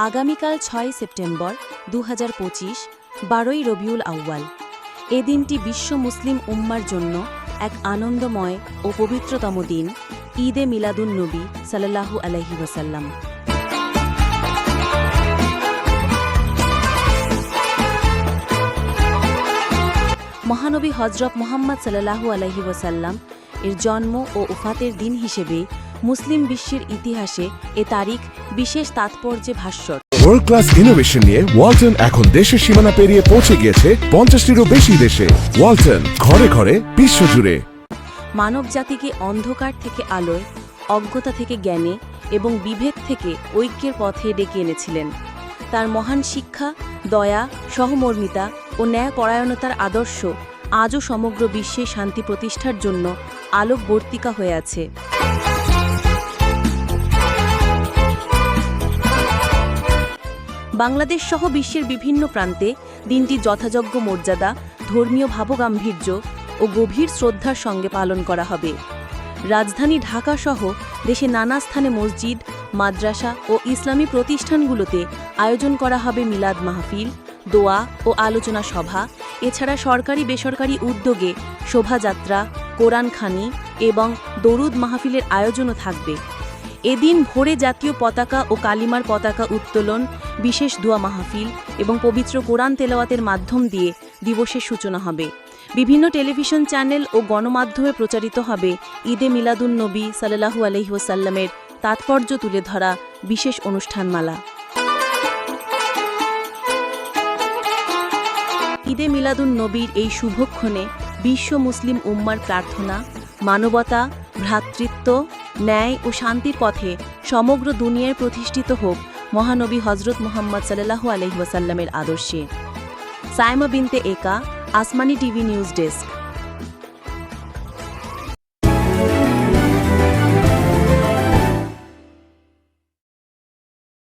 আগামীকাল ৬ সেপ্টেম্বর ২০২৫ ১২ই রবিউল আউয়াল। এ দিনটি বিশ্ব মুসলিম উম্মার জন্য এক আনন্দময় ও পবিত্রতম দিন, ঈদে মিলাদুন নবী সাল্লাল্লাহু আলাইহি ওয়াসাল্লাম। মহানবী হযরত মুহাম্মদ সাল্লাল্লাহু আলাইহি ওয়াসাল্লাম এর জন্ম ও ওফাতের দিন হিসেবে মুসলিম বিশ্বের ইতিহাসে এ তারিখ বিশেষ তাৎপর্যে ভাস্বর। ওয়ার্ল্ড ক্লাস ইনোভেশন নিয়ে ওয়ালটন এখন দেশের সীমানা পেরিয়ে পৌঁছে গিয়েছে ৫০টিরও বেশি দেশে। ওয়ালটন, ঘরে ঘরে, বিশ্বজুড়ে। মানব জাতিকে অন্ধকার থেকে আলোয়, অজ্ঞতা থেকে জ্ঞানে এবং বিভেদ থেকে ঐক্যের পথে ডেকে এনেছিলেন। তার মহান শিক্ষা, দয়া, সহমর্মিতা ও ন্যায়পরায়ণতার আদর্শ আজও সমগ্র বিশ্বে শান্তি প্রতিষ্ঠার জন্য আলোকবর্তিকা হয়ে আছে। বাংলাদেশ সহ বিশ্বের বিভিন্ন প্রান্তে দিনটি যথাযোগ্য মর্যাদা, ধর্মীয় ভাবগাম্ভীর্য ও গভীর শ্রদ্ধার সঙ্গে পালন করা হবে। রাজধানী ঢাকা সহ দেশে নানা স্থানে মসজিদ, মাদ্রাসা ও ইসলামী প্রতিষ্ঠানগুলোতে আয়োজন করা হবে মিলাদ মাহফিল, দোয়া ও আলোচনা সভা। এছাড়া সরকারি বেসরকারি উদ্যোগে শোভাযাত্রা, কোরআনখানি এবং দরুদ মাহফিলের আয়োজনও থাকবে। এদিন ভোরে জাতীয় পতাকা ও কালিমার পতাকা উত্তোলন, বিশেষ দোয়া মাহফিল এবং পবিত্র কোরআন তেলাওয়াতের মাধ্যম দিয়ে দিবসের সূচনা হবে। বিভিন্ন টেলিভিশন চ্যানেল ও গণমাধ্যমে প্রচারিত হবে ঈদে মিলাদুন নবী সাল্লাল্লাহু আলাইহি ওয়াসাল্লামের তাৎপর্য তুলে ধরা বিশেষ অনুষ্ঠানমালা। ঈদে মিলাদুন নবীর এই শুভক্ষণে বিশ্ব মুসলিম উম্মার প্রার্থনা, মানবতা, ভ্রাতৃত্ব, ন্যায় ও শান্তির পথে সমগ্র দুনিয়ায় প্রতিষ্ঠিত হোক মহানবী হযরত মুহাম্মদ সাল্লাল্লাহু আলাইহি ওয়াসাল্লামের আদর্শে। সাইমা বিনতে একা, আসমানি টিভি নিউজ ডেস্ক।